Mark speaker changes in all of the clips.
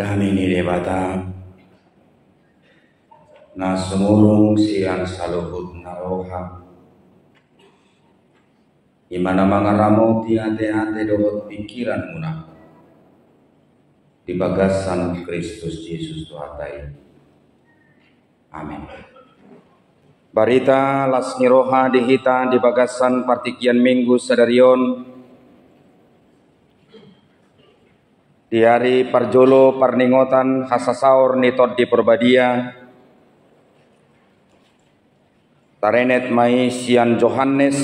Speaker 1: Dami ni debata na sumurong siang saluhut na roha. Imana mga ramo ti ate-ate dohot pikiran muna di bagasan Kristus Yesus Tuhatai. Amin. Barita las ni roha dihita di bagasan partikian minggu sadarion di hari parjolo parningotan hasasaur nitod di perbadia tarenet mai sian Johannes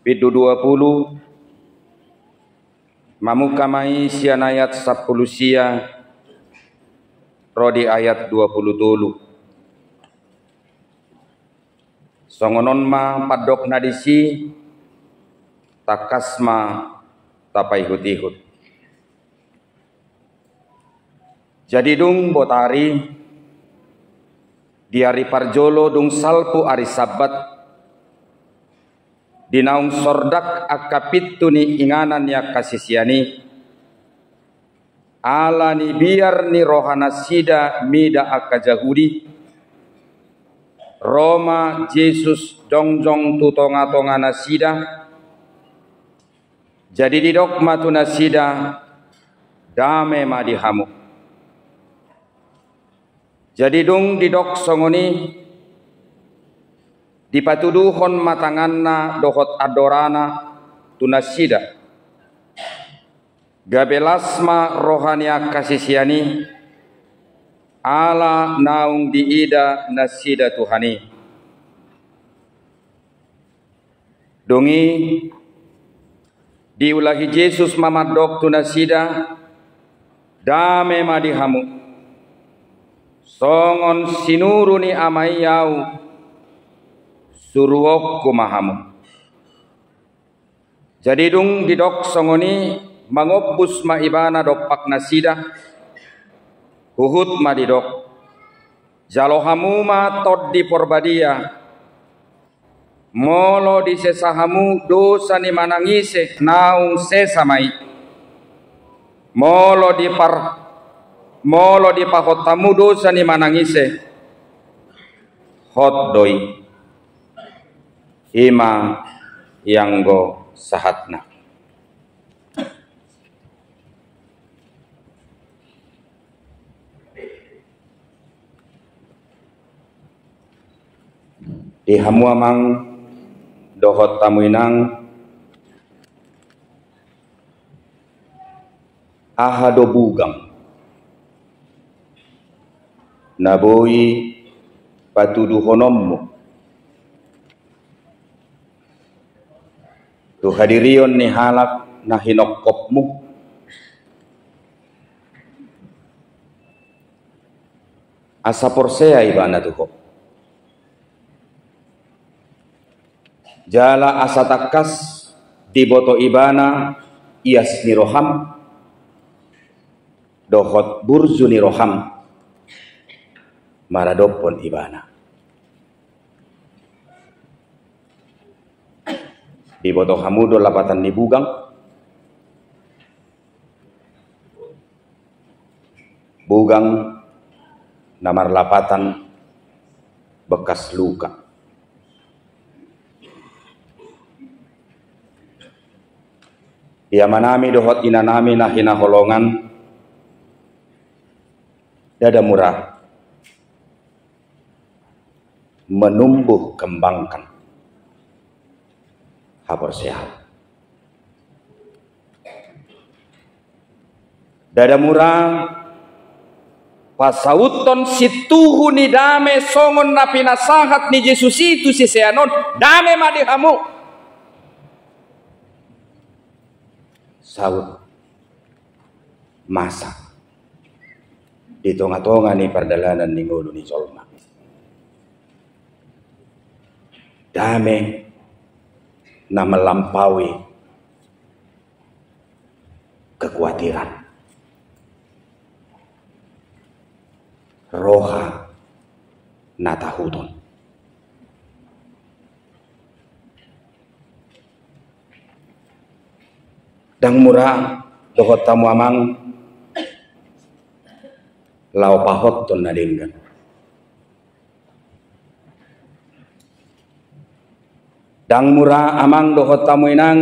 Speaker 1: Pidu 20 mamuka mai sian ayat 10 sia rodi ayat 20 dulu songonon ma padok nadisi takasma tapai hut-hut. Jadi dung botari di hari parjolo dung salpu hari sabat dinaung sordak akapitu ni inganan ya kasisiani ala ni biar ni rohana sida mida akajahudi Roma Yesus jongjong tutonga-tonga nasida jadi didok matu nasida dame madihamu jadi dung didok songoni dipatuduhon matanganna dohot adorana tunasida gabelasma rohania kasisiani ala naung diida nasida Tuhani dongi diulahi Yesus mamadok tunasida dame madihamu songon sinuruni amayau suruok kumahamu. Jadi dung didok songoni mangopus ma ibana dopak nasida huhut ma didok jalohamu ma tod di porbadia molo di sesahamu dosa ni manangise naung sesamai molo di pahotamu dosa ni manangise hot doi ima yang go sahatna. Di hamu amang dohot tamuinang ahado bugang naboi patuduhonommu tu hadirion ni halak na hinokopmu asa porsea ibana tuho jala asa takas di boto ibana ias ni roham dohot burzu ni roham maradopon ibana di boto hamudo lapatan ni bugang namar lapatan bekas luka ia manami dohot inanami nah hinaholongan dada murah menumbuh kembangkan hapor sehat dada murah pasauton situhu ni dame songon napi nasahat ni Yesus itu si seanon dame madihamu saud masa di tonga-tonga ni perdalanan ni ngulu ni solma dame na melampaui kekhawatiran roha natahudon dang murah dohot tamu amang lau pahot ton nadenggan. Dang mura amang dohot tamu inang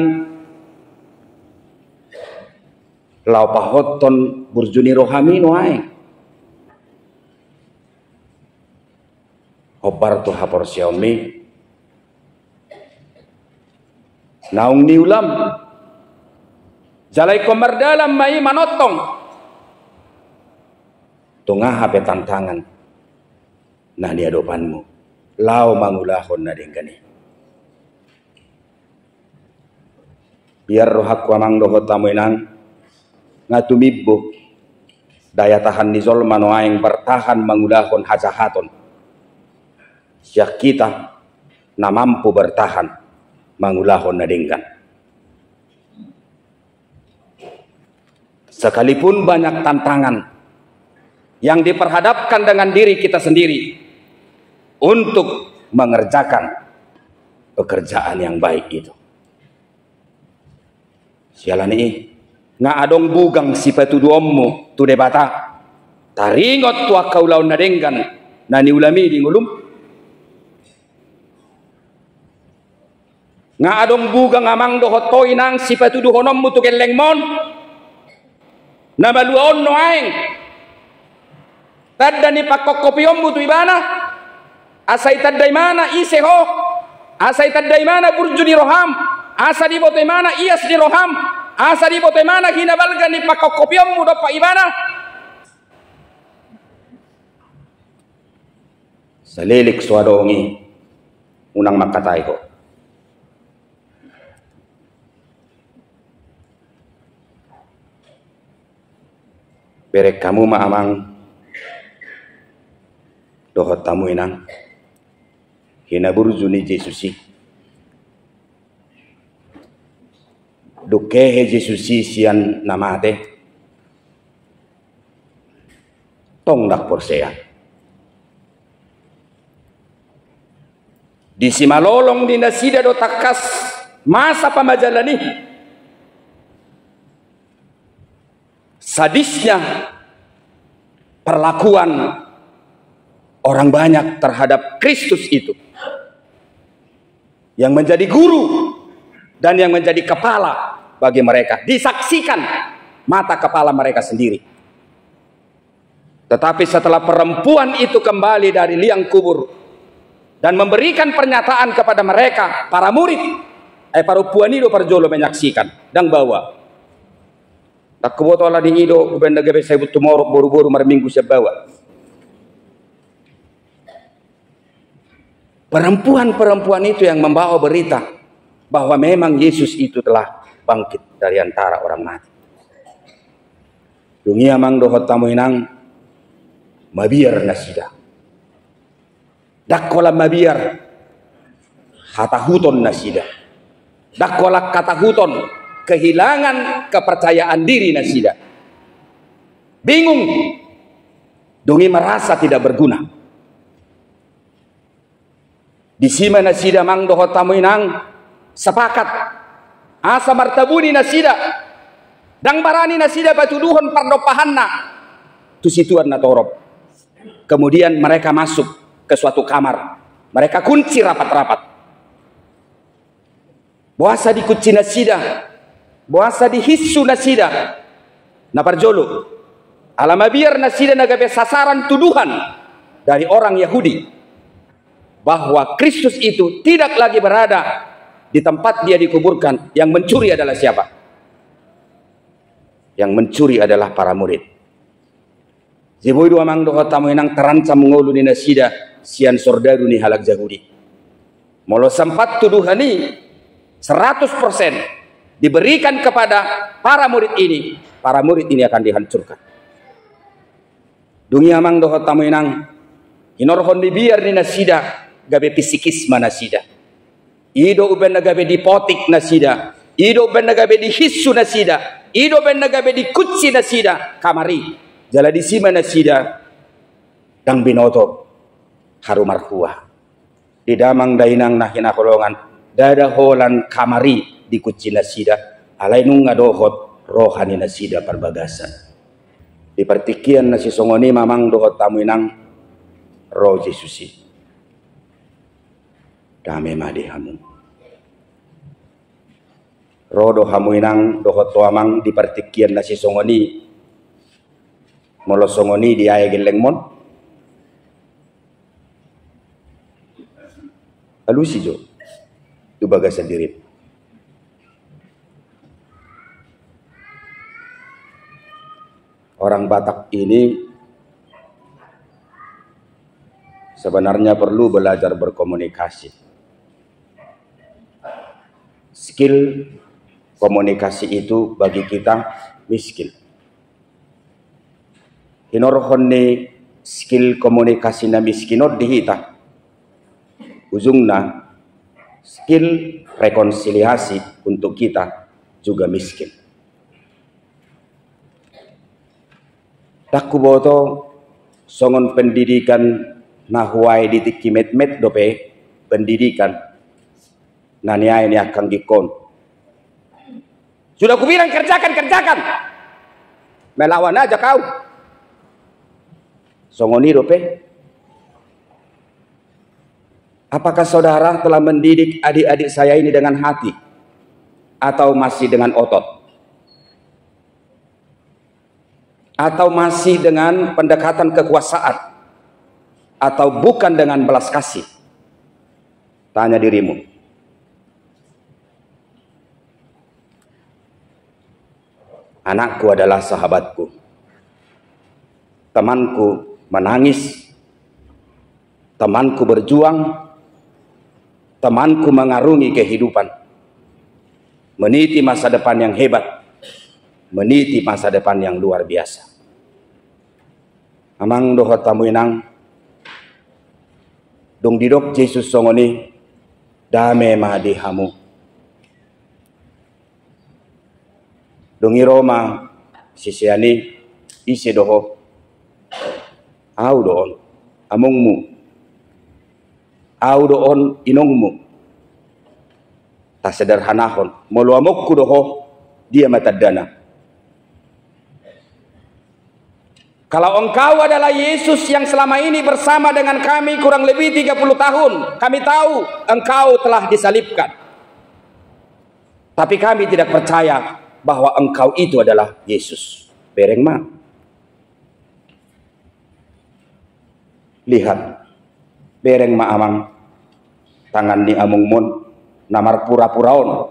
Speaker 1: lau pahot ton burjuni rohami noai hobar tu hapor xiaomi naung ni ulam jalai komar dalam mai manotong tengah hape tantangan nah di hadapanmu lau mangulahon nadengkani biar rohakku amang dohot tamu inang ngatumibbo daya tahan nizol manoaing bertahan mangulahon hajahaton siak kita na mampu bertahan mangulahon nadengkan sekalipun banyak tantangan yang diperhadapkan dengan diri kita sendiri untuk mengerjakan pekerjaan yang baik itu. Sialani nga adong bugang si patuduommu tu debata taringot tu akau laun nadenggan nani ulami di ngulum nga adong bugang amang dohotoi nang si patuduhonommu tu kelengmon na baluon no aeng tadda ni pakokopiyommu tu ibana asai tadda imana iseho asai tadda imana burjuni roham asa di bote mana ias di roham asa di bote mana hinabalga ni pakokopiyommu do pa ibana salilik swadongi unang makatay ko berek kamu maamang dohot tamu inang hinaburjuni Jesusi dukehe Jesusi sian namate tong dak porsea di simalolong di nasida do takas masa pamajalani sadisnya perlakuan orang banyak terhadap Kristus itu yang menjadi guru dan yang menjadi kepala bagi mereka disaksikan mata kepala mereka sendiri. Tetapi setelah perempuan itu kembali dari liang kubur dan memberikan pernyataan kepada mereka para murid perempuan itu perjolo menyaksikan dan bawa tak kebotola di ido ubenda gabe sebut tumorok boru-boru marminggu sebawa perempuan-perempuan itu yang membawa berita bahwa memang Yesus itu telah bangkit dari antara orang mati. Dunia mang dohot tamu inang mabiar nasida. Dakola mabiar hatahuton nasida. Dakola katahuton kehilangan kepercayaan diri nasida. Bingung. Dungi merasa tidak berguna. Di sima nasida mang dohot tamu inang sepakat asa martabuni nasida dang barani nasida batuduhon pardopahanna tu situan na torob. Kemudian mereka masuk ke suatu kamar, mereka kunci rapat-rapat, buasa dikunci nasida, buasa dihissu nasida na parjolo alamabiar nasida nagabe sasaran tuduhan dari orang Yahudi bahwa Kristus itu tidak lagi berada di tempat dia dikuburkan. Yang mencuri adalah siapa? Yang mencuri adalah para murid. Ziboy dua mang dohot tamu inang terancam ngolu ni nasida sian sordaru ni halak Yahudi. Molo sempat tuduhan ini 100% diberikan kepada para murid ini. Para murid ini akan dihancurkan. Dunia mang dohot tamu inang inorhon dibiar ni nasida gabe pisikisma nasida. Ido uben nagabe dipotik nasida, ido uben nagabe dihissu nasida, ido uben nagabe dikuci nasida, kamari jala di sima nasida dang binoto harumarhua di damang dainang nahina kolongan dada holan kamari dikuci nasida alai nung ngadohot rohani nasida perbagasan Di pertikian nasi songoni mamang dohot tamu inang roh Yesusi. Dame madi hamu. Roh do hamu inang dohot tuamang di pertikian nasi songoni. Molo songoni di ayah geleng mon. Alusi jo. Tu bagas sendiri. Orang Batak ini sebenarnya perlu belajar berkomunikasi. Skill komunikasi itu bagi kita miskin. Hinorohone skill komunikasi na miskinot dihita. Ujungnya skill rekonsiliasi untuk kita juga miskin. Takku boto songon pendidikan nahuai di tikimet-met dope pendidikan nania ini akan gikon. Sudah kubilang kerjakan. Melawan aja kau. Songoni dope. Apakah saudara telah mendidik adik-adik saya ini dengan hati atau masih dengan otot? Atau masih dengan pendekatan kekuasaan, atau bukan dengan belas kasih? Tanya dirimu. Anakku adalah sahabatku, temanku menangis, temanku berjuang, temanku mengarungi kehidupan, meniti masa depan yang hebat, meniti masa depan yang luar biasa. Amang dohot tamu inang dong didok Yesus songoni dame mahdi hamu. Dong Roma sisiani isi doho au doon amungmu, au doon inongmu. Tak sederhanahon molu amokku doho dia matadana. Kalau engkau adalah Yesus yang selama ini bersama dengan kami kurang lebih 30 tahun, kami tahu engkau telah disalibkan. Tapi kami tidak percaya bahwa engkau itu adalah Yesus. Bereng ma. Lihat. Bereng ma amang. Tangan ni amung mon. Namar pura-puraon.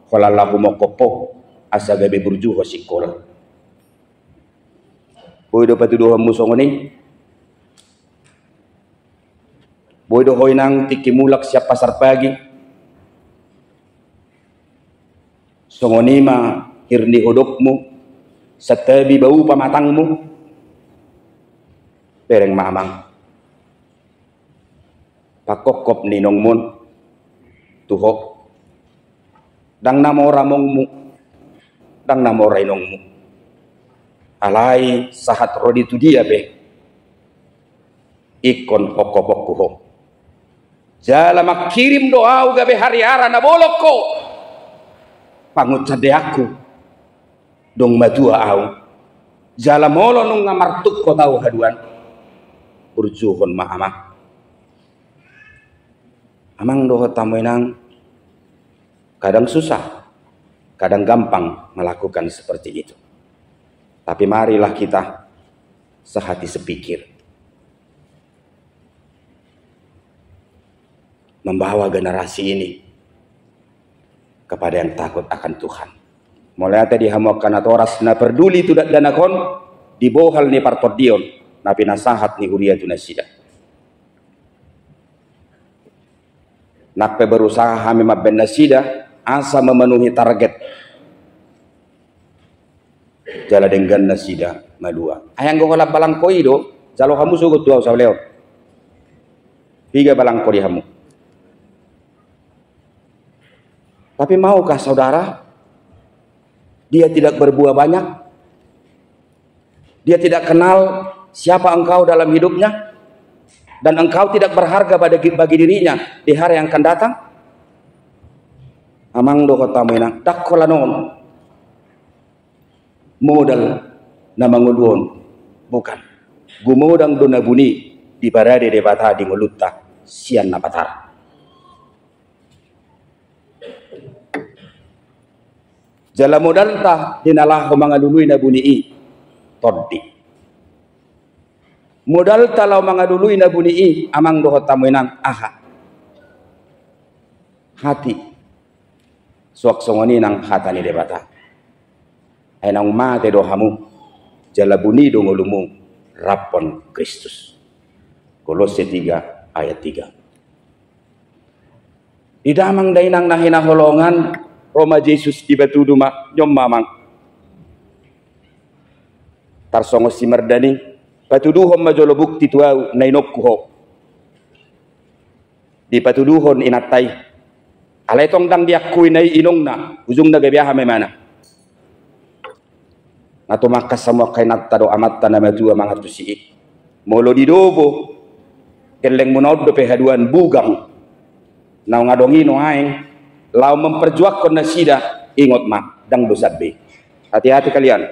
Speaker 1: Kolalahu mokopo. Asa gabe burju hosikola. Boy do patuduhan mo songoni. Boy do hoy nang tikimulak siya pasar pagi. Songoni ma hirni hodokmu. Sa tabi bau pamatangmu. Pereng mamang. Pakokop ninong mon. Tuhok. Dang namora mongmu. Dang namora inongmu. Alai sahat rodi tu dia be ikon hokobok kuho jala makirim doa gabe hari ara na boloko pangut cade aku dong madua au jala molo nung ngamartuk ko tau haduan burjuhon ma amang doho tamuinang kadang susah kadang gampang melakukan seperti itu. Tapi marilah kita sehati sepikir. Membawa generasi ini kepada yang takut akan Tuhan. Mulai tadi hamukan atau oras na peduli tidak danakon dibohal ni partodion napi nasahat ni huria tunasida. Nakpe berusaha hami mabben nasida asa memenuhi target. Jala dengan nasida madua. Ayang go kolap balang koi do, jalo kamu sugut tuau sableo. Tiga balang koi hamu. Tapi maukah saudara? Dia tidak berbuah banyak. Dia tidak kenal siapa engkau dalam hidupnya. Dan engkau tidak berharga bagi dirinya di hari yang akan datang. Amang do kota menang. Dak kolanon. Modal na mangudon Bukan. Gumodang do nabuni di barade de bata di ngulutta sian na patar. Jala modal ta dinalah mga luluy na bunii toddi. Modal ta law mga luluy na bunii amang dohot tamuinang aha. Hati suak songoni nang hatani de bata. Ay nang mate do hamu jala buni do ngulumu rapon Kristus. Kolose 3 ayat 3. Idamang dainang nahinaholongan Roma Jesus di batu duma nyom mamang. Tarsongo si merdani patuduhon majolo bukti tuau nainok kuho. Di patuduhon inatay. Alay tong dang diakui nai inong na ujung na gabiyaha may mana. Natumakas sa mga kainatado amat na madua mga tusiik. Molo di dobo keleng munod do pehaduan bugang. Nau ngadongino aing lau memperjuangkan nasida ingot ma dang dosabe. Hati-hati kalian.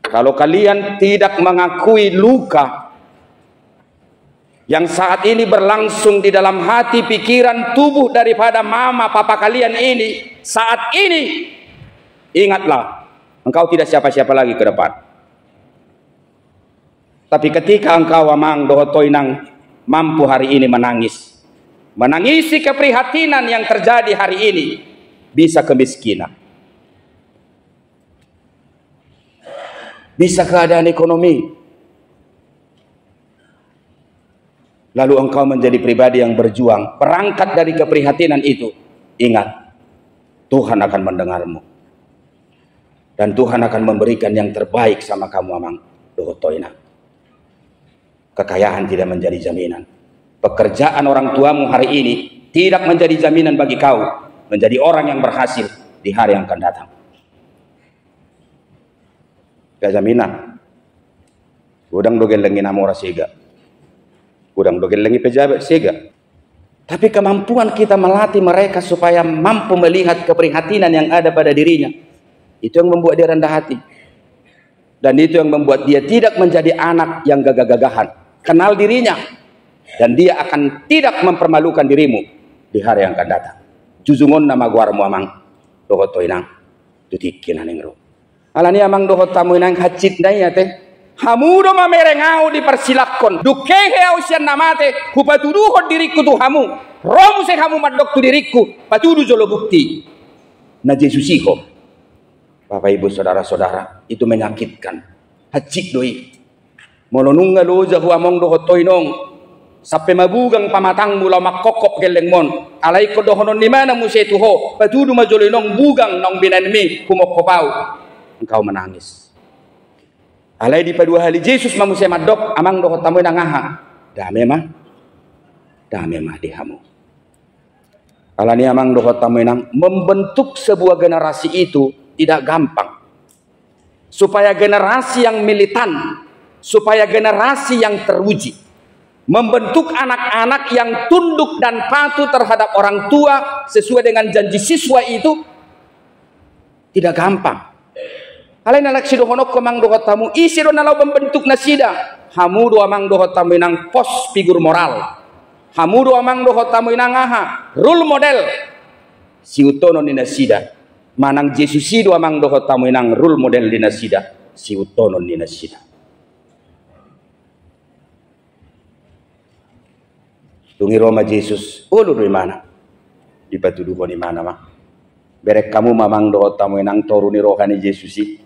Speaker 1: Kalau kalian tidak mengakui luka yang saat ini berlangsung di dalam hati, pikiran, tubuh daripada mama papa kalian ini saat ini, ingatlah engkau tidak siapa-siapa lagi ke depan. Tapi ketika engkau amang dohotoinang mampu hari ini menangisi keprihatinan yang terjadi hari ini, bisa kemiskinan, bisa keadaan ekonomi, lalu engkau menjadi pribadi yang berjuang, berangkat dari keprihatinan itu, ingat, Tuhan akan mendengarmu dan Tuhan akan memberikan yang terbaik sama kamu amang dohotoina. Kekayaan tidak menjadi jaminan. Pekerjaan orang tuamu hari ini tidak menjadi jaminan bagi kau menjadi orang yang berhasil di hari yang akan datang. Gak jaminan. Udang dogel lengi namora sega. Udang dogel lengi pejabat sega. Tapi kemampuan kita melatih mereka supaya mampu melihat keprihatinan yang ada pada dirinya, itu yang membuat dia rendah hati. Dan itu yang membuat dia tidak menjadi anak yang gagah-gagahan. Kenal dirinya. Dan dia akan tidak mempermalukan dirimu di hari yang akan datang. Juzungon nama guarmu amang dohotoinang tutikin anengro. Alani amang dohotamu inang hacit na teh. Hamudo mamerengau dipersilakon. Dukehe ausian namate kupatuduhon diriku tu hamu. Romu se hamu madok tu diriku patudu jolo bukti. Na Yesus iho. Bapak ibu saudara-saudara, itu menyakitkan. Hacik doi. Molonunga loja hu among dohotoinong. Sampai mabugang pamatang mula makokop geleng mon. Alay ko dohonon di mana musetu ho. Patudu majolinong bugang nong binanmi kumokopau. Engkau menangis. Alay di padua hali Yesus mamusay madok amang dohot tamoy nangaha. Dame mah dihamu. Alani amang dohot tamoy nang membentuk sebuah generasi itu tidak gampang. Supaya generasi yang militan, supaya generasi yang teruji. Membentuk anak-anak yang tunduk dan patuh terhadap orang tua sesuai dengan janji siswa itu tidak gampang. Alain anak sido honok komang dohot tamu isi do nalau membentuk nasida. Hamu do amang dohot tamu inang pos figur moral. Hamu do amang dohot tamu inang aha role model. Si utono ni nasida. Manang Yesus do amang dohot tamu inang role model di nasida. Si utono ni nasida. Tungi Roma Yesus, ulu dari mana? Dipatuduh di mana mah? Berek kamu mamang dohot tamu enang toruni rohani Yesus sih.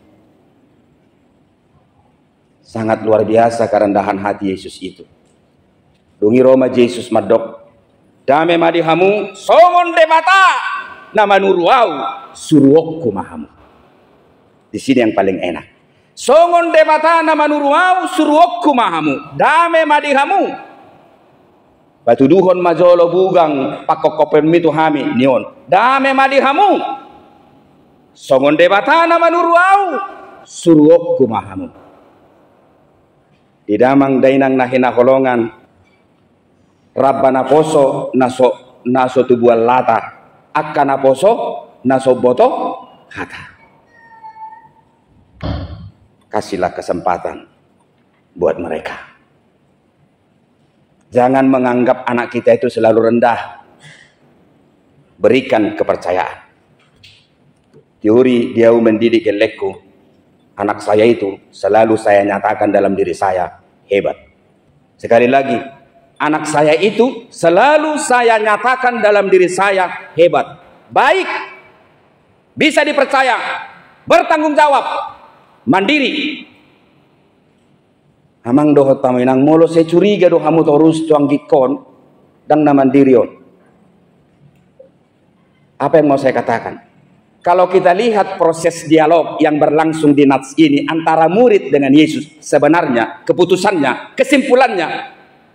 Speaker 1: Sangat luar biasa kerendahan hati Yesus itu. Tungi Roma Yesus madok. Dame madihamu, songon demata, nama nuruau, suruokku mahamu. Di sini yang paling enak. Songon demata nama nuruau, suruokku mahamu. Dame madihamu. Patuduhon majolo bugang pakokopen mitu hami nion. Dame madihamu. Songon debatana manuruau suruok kumahamu. Didamang dainang nahina holongan. Rabbana poso naso tubual lata. Akkana poso naso boto hata. kasihlah kesempatan buat mereka. Jangan menganggap anak kita itu selalu rendah. Berikan kepercayaan. Teori dia mendidik elekku. Anak saya itu selalu saya nyatakan dalam diri saya hebat. Sekali lagi, anak saya itu selalu saya nyatakan dalam diri saya hebat, baik, bisa dipercaya, bertanggung jawab, mandiri. Amang doh taminang molo saya curiga doh kamu terus tuang gikon dan na mandirion. Apa yang mau saya katakan? Kalau kita lihat proses dialog yang berlangsung di Nats ini antara murid dengan Yesus, sebenarnya keputusannya, kesimpulannya,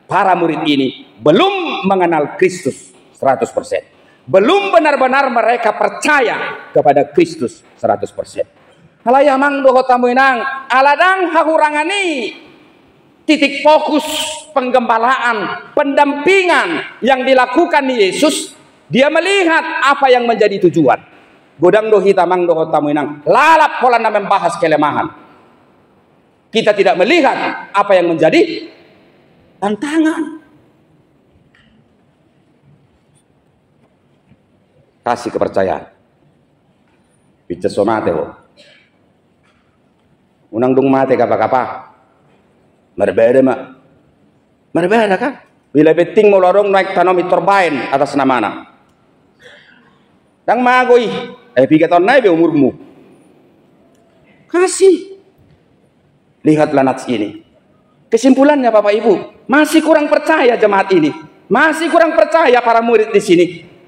Speaker 1: para murid ini belum mengenal Kristus 100%. Belum benar-benar mereka percaya kepada Kristus 100%. Halayamang doho tamuinang, aladang hahurangani, titik fokus penggembalaan, pendampingan yang dilakukan Yesus, dia melihat apa yang menjadi tujuan. Godang dohi tamang doho tamuinang, lalap pola membahas kelemahan. Kita tidak melihat apa yang menjadi tantangan. Kasih kepercayaan. Bicara somate ho. Unang dung mate kapa-kapa. Berbeda mak. Berbeda kan? Bila beting mau lorong naik tanam terbain atas nama anak. Dang magoi. Pigaton naik be umurmu. Kasih. Lihatlah Nats ini. Kesimpulannya Bapak Ibu, masih kurang percaya jemaat ini. Masih kurang percaya para murid di sini.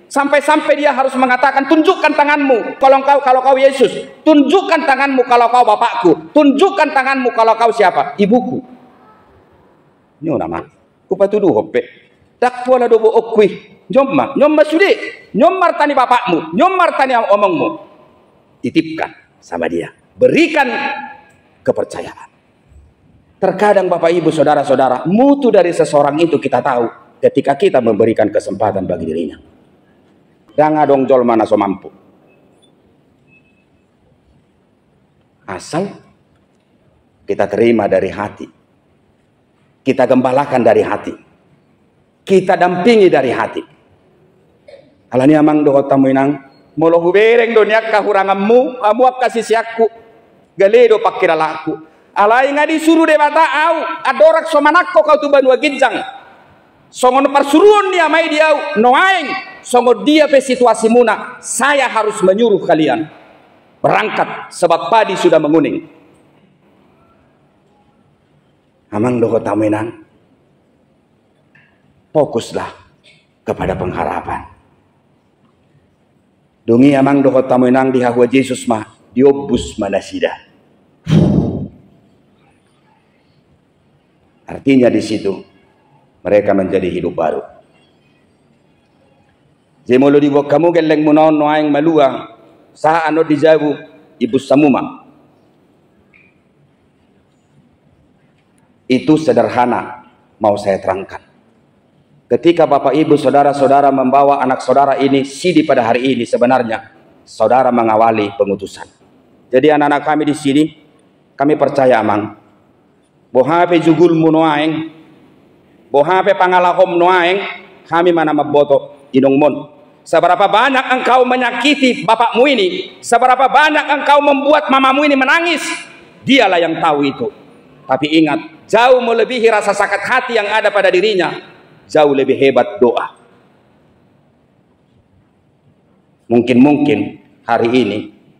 Speaker 1: Sampai-sampai dia harus mengatakan, tunjukkan tanganmu kalau kau Yesus. Tunjukkan tanganmu kalau kau Bapakku. Tunjukkan tanganmu kalau kau siapa? Ibuku. Ini nama. Kupatuduh hope. Dak tuala dobo okui. Nyomma sudah. Nyommar tani bapakmu. Nyommar tani omongmu. Titipkan sama dia. Berikan kepercayaan. Terkadang Bapak Ibu saudara-saudara, mutu dari seseorang itu kita tahu ketika kita memberikan kesempatan bagi dirinya. Danga dong jol mana so mampu. Asal kita terima dari hati. Kita gembalakan dari hati. Kita dampingi dari hati. Alani amang doho tamuinang molo hubereng dunia kahuranganmu, kamu kasih siaku. Galedo pakiralaku. Alai nga disuruh debata au adorak somanakko kau tu banua ginjang. Songon persuruan dia mai dia noaing songon dia pe situasi muna. Saya harus menyuruh kalian berangkat sebab padi sudah menguning. Amang doho tamuinang, fokuslah kepada pengharapan. Dungi amang doho tamuinang di hahwa Yesus mah diobus manasida. Artinya di situ mereka menjadi hidup baru. Jemolo di kamu geleng munaon noaing malua sa ano dijabu ibu samuma. Itu sederhana mau saya terangkan. Ketika Bapak Ibu saudara-saudara membawa anak saudara ini sidi pada hari ini, sebenarnya saudara mengawali pengutusan. Jadi anak-anak kami di sini, kami percaya amang bohape jugul munoaeng, bohape pangalahom noaeng, kami mana maboto inongmon. Seberapa banyak engkau menyakiti bapakmu ini, seberapa banyak engkau membuat mamamu ini menangis, dialah yang tahu itu. Tapi ingat, jauh melebihi rasa sakit hati yang ada pada dirinya, jauh lebih hebat doa. Mungkin hari ini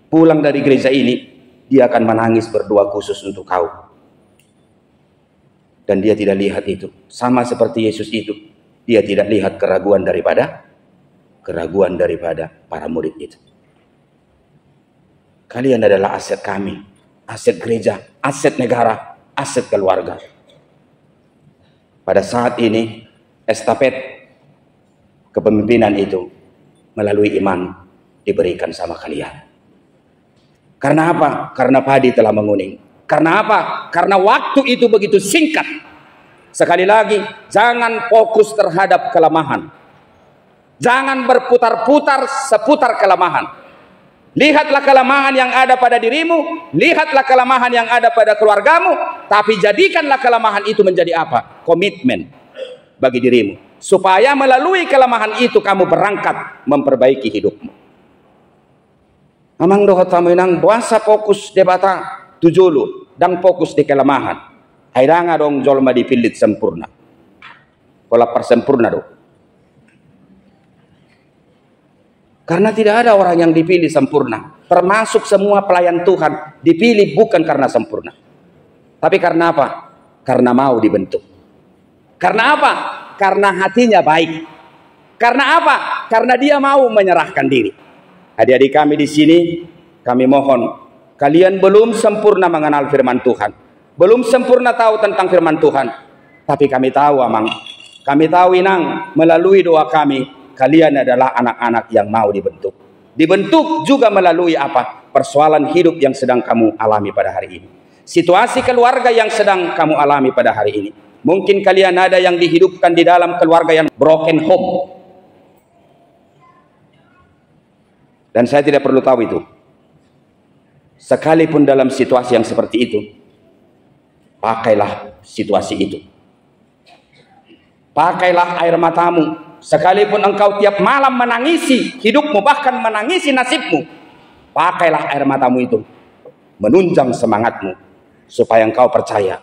Speaker 1: pulang dari gereja ini, dia akan menangis berdoa khusus untuk kau. Dan dia tidak lihat itu. Sama seperti Yesus itu. Dia tidak lihat keraguan daripada para murid itu. Kalian adalah aset kami. Aset gereja. Aset negara. Aset keluarga. Pada saat ini, estafet kepemimpinan itu melalui iman diberikan sama kalian. Karena apa? Karena padi telah menguning. Karena apa? Karena waktu itu begitu singkat. Sekali lagi, jangan fokus terhadap kelemahan. Jangan berputar-putar seputar kelemahan. Lihatlah kelemahan yang ada pada dirimu, lihatlah kelemahan yang ada pada keluargamu, tapi jadikanlah kelemahan itu menjadi apa? Komitmen bagi dirimu, supaya melalui kelemahan itu kamu berangkat memperbaiki hidupmu. Amang dohot tamu inang puasa fokus debata tujulu dan fokus di kelemahan. Airanga dong jolma dipilit sempurna. Pola persempurna dong. Karena tidak ada orang yang dipilih sempurna. Termasuk semua pelayan Tuhan dipilih bukan karena sempurna. Tapi karena apa? Karena mau dibentuk. Karena apa? Karena hatinya baik. Karena apa? Karena dia mau menyerahkan diri. Adik-adik kami di sini, kami mohon, kalian belum sempurna mengenal firman Tuhan. Belum sempurna tahu tentang firman Tuhan. Tapi kami tahu, Amang. Kami tahu, Inang, melalui doa kami, kalian adalah anak-anak yang mau dibentuk. Dibentuk juga melalui apa? Persoalan hidup yang sedang kamu alami pada hari ini. Situasi keluarga yang sedang kamu alami pada hari ini. Mungkin kalian ada yang dihidupkan di dalam keluarga yang broken home. Dan saya tidak perlu tahu itu. Sekalipun dalam situasi yang seperti itu, pakailah situasi itu. Pakailah air matamu. Sekalipun engkau tiap malam menangisi hidupmu, bahkan menangisi nasibmu, pakailah air matamu itu menunjang semangatmu, supaya engkau percaya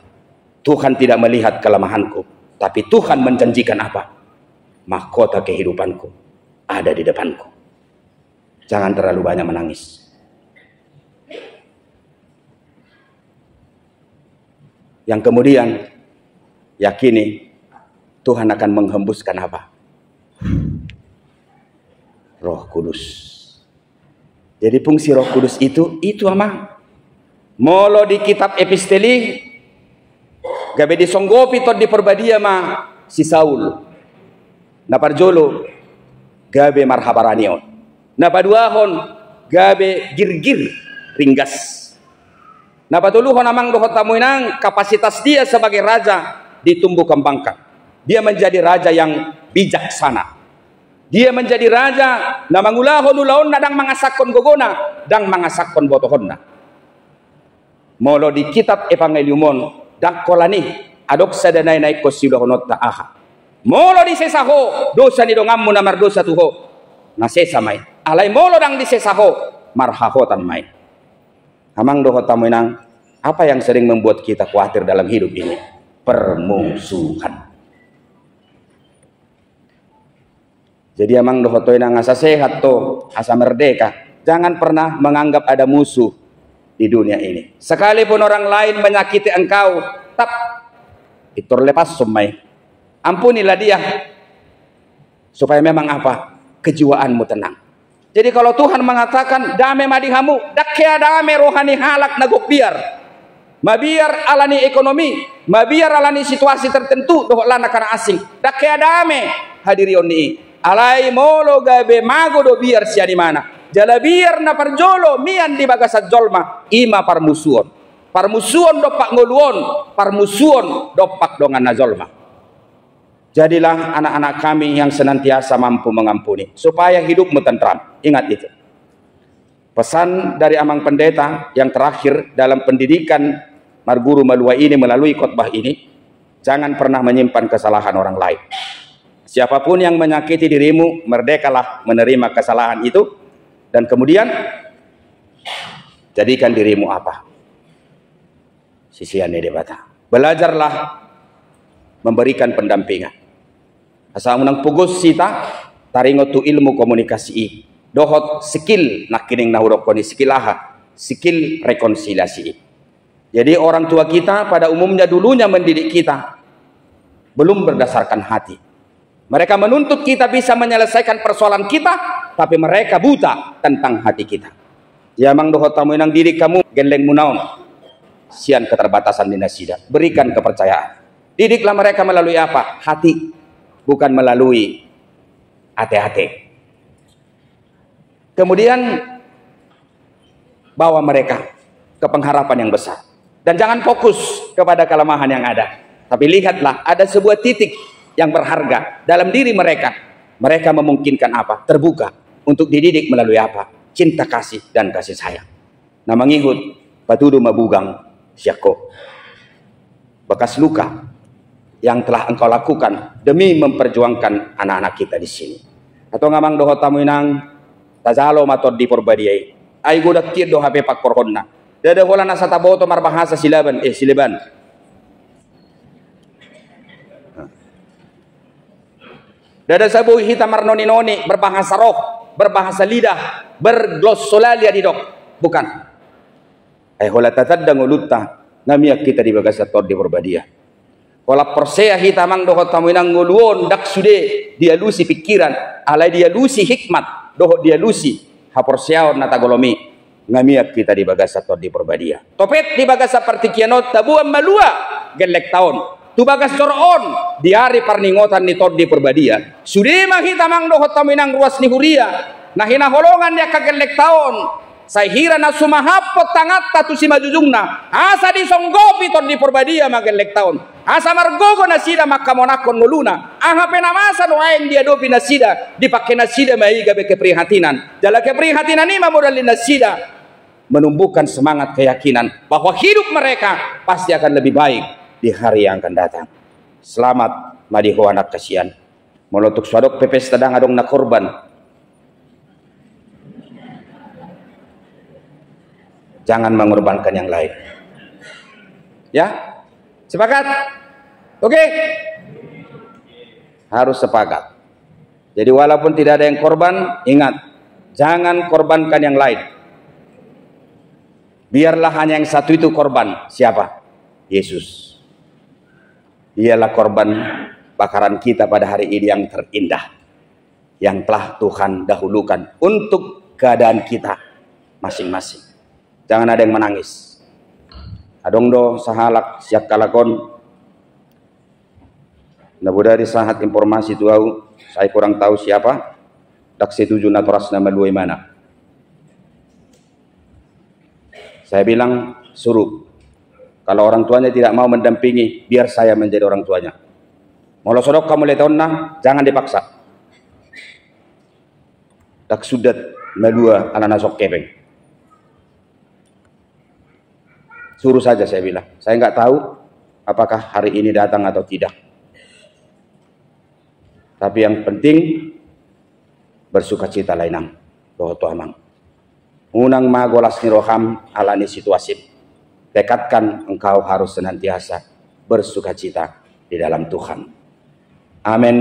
Speaker 1: Tuhan tidak melihat kelemahanku, tapi Tuhan menjanjikan apa? Mahkota kehidupanku ada di depanku. Jangan terlalu banyak menangis. Yang kemudian yakini Tuhan akan menghembuskan apa? Roh Kudus. Jadi fungsi Roh Kudus itu Amang. Molo di kitab episteli gabe disonggopi tot di perbadia ma si Saul. Na parjolo gabe marhabaranion. Na paduahon gabe girgir ringgas. Na patuluhon Amang dohot tamu inang kapasitas dia sebagai raja ditumbuh kembangkan. Dia menjadi raja yang bijaksana. Dia menjadi raja na mangulahon ulaon na dang mangasakon gogona dang mangasakon botohonna. Molo di kitab evangeliumon dakkolani adok sadanay naik kosilahonot taaha. Molo di sesaho dosa ni dongammu na mardosa tuho na sesamay. Alay molo dang di sesaho marhahotan may. Amang dohot tamu inang, apa yang sering membuat kita khawatir dalam hidup ini? Permusuhan. Jadi Amang dohotoy na asa sehat to, asa merdeka. Jangan pernah menganggap ada musuh di dunia ini. Sekalipun orang lain menyakiti engkau, tap itur lepas sumay. Ampunilah dia. Supaya memang apa? Kejiwaanmu tenang. Jadi kalau Tuhan mengatakan dame madihamu, dakya dame rohani halak nagok biar. Mabiar alani ekonomi, mabiar alani situasi tertentu doh lana kana asing. Dakya dame hadirion ni. Alai molo gabe mago do biar sia di mana. Jala biar na parjolo mian di bagasat jolma ima parmusuon. Parmusuon dopak ngoluon, parmusuon dopak dongan na jolma. Jadilah anak-anak kami yang senantiasa mampu mengampuni supaya hidupmu tentram. Ingat itu. Pesan dari Amang Pendeta yang terakhir dalam pendidikan Marguru Malua ini melalui khotbah ini, jangan pernah menyimpan kesalahan orang lain. Siapapun yang menyakiti dirimu, merdekalah menerima kesalahan itu, dan kemudian jadikan dirimu apa? Sisian debata. Belajarlah memberikan pendampingan. Asa unang pugos sita taringot tu ilmu komunikasi. Dohot skill nakining nahurokoni skill aha, skill rekonsiliasi. Jadi orang tua kita pada umumnya dulunya mendidik kita belum berdasarkan hati. Mereka menuntut kita bisa menyelesaikan persoalan kita, tapi mereka buta tentang hati kita. Ya mang dohot tamu inang diri kamu geleng munaon. Sian keterbatasan di nasida. Berikan kepercayaan. Didiklah mereka melalui apa? Hati, bukan melalui ate-ate. Kemudian bawa mereka ke pengharapan yang besar. Dan jangan fokus kepada kelemahan yang ada. Tapi lihatlah ada sebuah titik yang berharga dalam diri mereka. Mereka memungkinkan apa? Terbuka untuk dididik melalui apa? cinta kasih dan kasih sayang. Nah mengihut patudu mabugang syako. Bekas luka yang telah engkau lakukan demi memperjuangkan anak-anak kita di sini. Atau ngamang doho tamu inang tazalo matod di porbadiai. Ay godak kir do hape pak korhonna. Dada hola nasa taboto marbahasa silaban silaban. Dada sabu hita marnoni-noni berbahasa roh, berbahasa lidah, berglossolalia di dok. Bukan. Hola tatadang ulutta ngamiak kita di bagasa tod di berbadia. Hola persea hita mang doho tamuinang nguluon dak sude dia lusi pikiran, alai dia lusi hikmat, doho dia lusi haporseaon nata golomi ngamiak kita di bagasa tod di berbadia. Topet di bagasa partikianot tabuam malua gelek taon. Tu bagas coroon di hari parningotan ni tod di perbadia. Sudah mah kita mang dohot taminang ruas ni huria. Nah hina holongan dia kagelek taon. Saya hira na sumahapot tangat tatu si majujungna. Asa di songgopi tod di perbadia magelek taon. Asa margogo na sida makamonakon nguluna. Aha penamasa nuaeng dia dopi na sida. Dipakai na sida maiga be keprihatinan. Jala keprihatinan ini mamodalin na sida. Menumbuhkan semangat keyakinan bahwa hidup mereka pasti akan lebih baik di hari yang akan datang. Selamat madiho anak kasihan. Molotuk swadok pepes tadang adong na korban. Jangan mengorbankan yang lain. Ya? Sepakat? Oke? Harus sepakat. Jadi walaupun tidak ada yang korban, ingat, jangan korbankan yang lain. Biarlah hanya yang satu itu korban. Siapa? Yesus. Dialah korban bakaran kita pada hari ini yang terindah, yang telah Tuhan dahulukan untuk keadaan kita masing-masing. Jangan ada yang menangis. Adong do sahalak siap kalakon. Nabudari sahat informasi tuau, saya kurang tahu siapa. Dak setuju naturas nama luai mana. Saya bilang suruh. Kalau orang tuanya tidak mau mendampingi, biar saya menjadi orang tuanya. Molo sodok kamu letonna, jangan dipaksa. Tak sudat melua anak sok kepeng. Suruh saja saya bilang. Saya nggak tahu apakah hari ini datang atau tidak. Tapi yang penting bersukacita lainang. Doho tuamang. Unang magolas ni roham alani situasi. Tekadkan engkau harus senantiasa bersukacita di dalam Tuhan. Amin.